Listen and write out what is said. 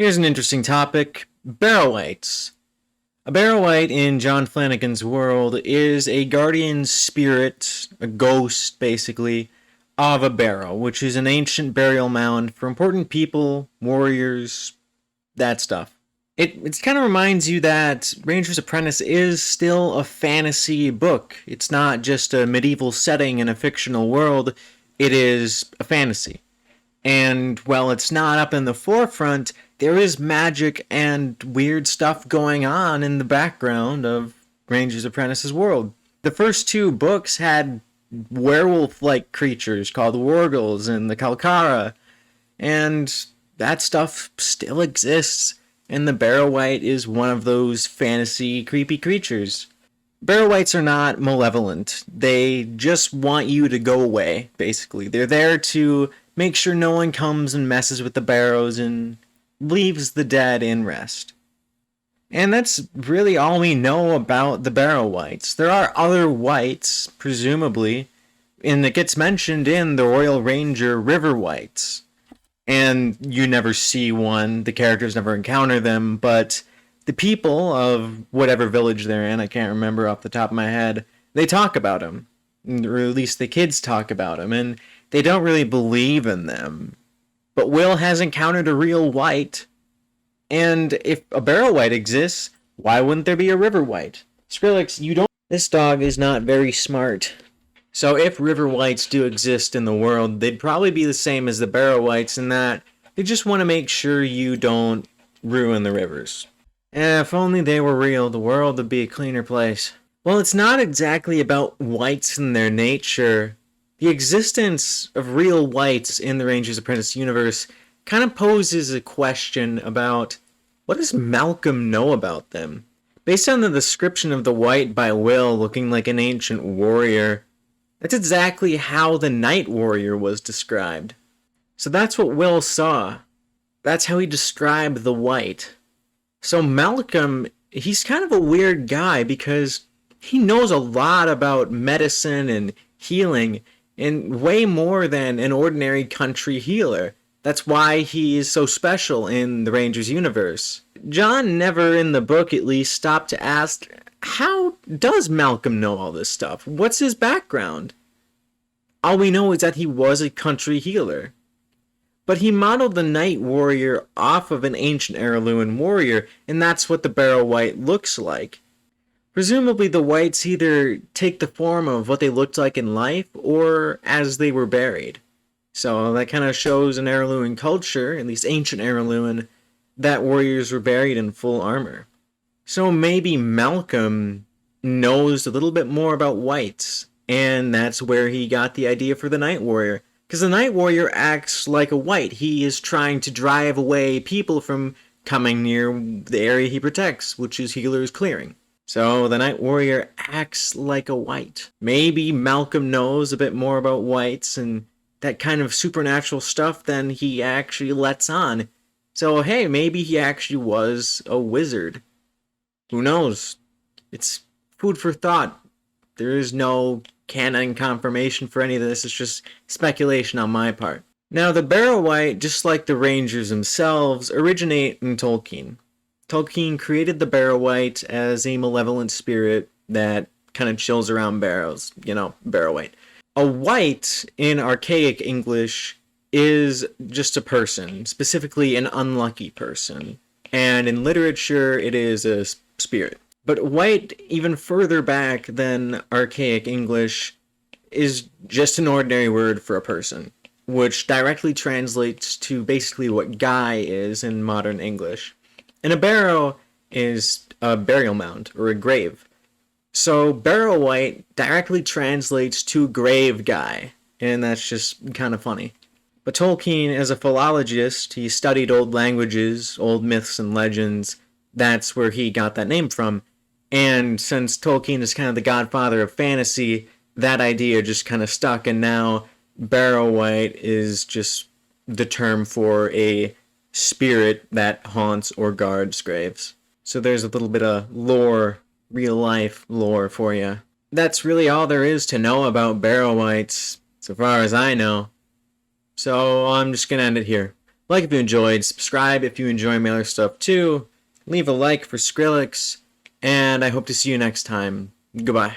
Here's an interesting topic: Barrow Wights. A Barrow Wight in John Flanagan's world is a guardian spirit, a ghost basically, of a barrow, which is an ancient burial mound for important people, warriors, that stuff. It kind of reminds you that Ranger's Apprentice is still a fantasy book. It's not just a medieval setting in a fictional world, it is a fantasy. And while it's not up in the forefront, there is magic and weird stuff going on in the background of Ranger's Apprentice's world. The first two books had werewolf-like creatures called wargles and the Kalkara, and that stuff still exists, and the Barrow Wight is one of those fantasy creepy creatures. Barrow Wights are not malevolent. They just want you to go away, basically. They're there to make sure no one comes and messes with the barrows and leaves the dead in rest. And that's really all we know about the Barrow Wights. There are other wights, presumably, and it gets mentioned in the Royal Ranger River Wights. And you never see one, the characters never encounter them, but the people of whatever village they're in, I can't remember off the top of my head, they talk about them. Or at least the kids talk about them, and they don't really believe in them. But Will has encountered a real wight, and if a Barrow Wight exists, why wouldn't there be a River Wight? Skrillex, you don't... This dog is not very smart. So if River Wights do exist in the world, they'd probably be the same as the Barrow Wights in that they just want to make sure you don't ruin the rivers. If only they were real, the world would be a cleaner place. Well, it's not exactly about wights and their nature. The existence of real wights in the Ranger's Apprentice universe kind of poses a question about what does Malcolm know about them? Based on the description of the wight by Will looking like an ancient warrior, that's exactly how the Night Warrior was described. So that's what Will saw. That's how he described the wight. So Malcolm, he's kind of a weird guy because he knows a lot about medicine and healing, and way more than an ordinary country healer. That's why he is so special in the Rangers universe. John never, in the book at least, stopped to ask, how does Malcolm know all this stuff? What's his background? All we know is that he was a country healer. But he modeled the Night Warrior off of an ancient heirloom warrior, and that's what the Barrow Wight looks like. Presumably the wights either take the form of what they looked like in life, or as they were buried. So that kind of shows in heirloom culture, at least ancient heirloom, that warriors were buried in full armor. So maybe Malcolm knows a little bit more about wights, and that's where he got the idea for the Night Warrior. Because the Night Warrior acts like a wight. He is trying to drive away people from coming near the area he protects, which is Healer's Clearing. So the Night Warrior acts like a wight. Maybe Malcolm knows a bit more about wights and that kind of supernatural stuff than he actually lets on. So hey, maybe he actually was a wizard. Who knows? It's food for thought. There is no canon confirmation for any of this. It's just speculation on my part. Now, the Barrow Wight, just like the Rangers themselves, originate in Tolkien. Tolkien created the Barrow Wight as a malevolent spirit that kind of chills around barrows. You know, Barrow Wight. A wight, in archaic English, is just a person, specifically an unlucky person. And in literature, it is a spirit. But wight, even further back than archaic English, is just an ordinary word for a person, which directly translates to basically what guy is in modern English. And a barrow is a burial mound, or a grave. So Barrow Wight directly translates to grave guy, and that's just kind of funny. But Tolkien, as a philologist, he studied old languages, old myths and legends. That's where he got that name from. And since Tolkien is kind of the godfather of fantasy, that idea just kind of stuck, and now Barrow Wight is just the term for a spirit that haunts or guards graves. So there's a little bit of lore, real-life lore for you. That's really all there is to know about Barrow Wights, so far as I know. So I'm just going to end it here. Like if you enjoyed, subscribe if you enjoy mailer stuff too, leave a like for Skrillex, and I hope to see you next time. Goodbye.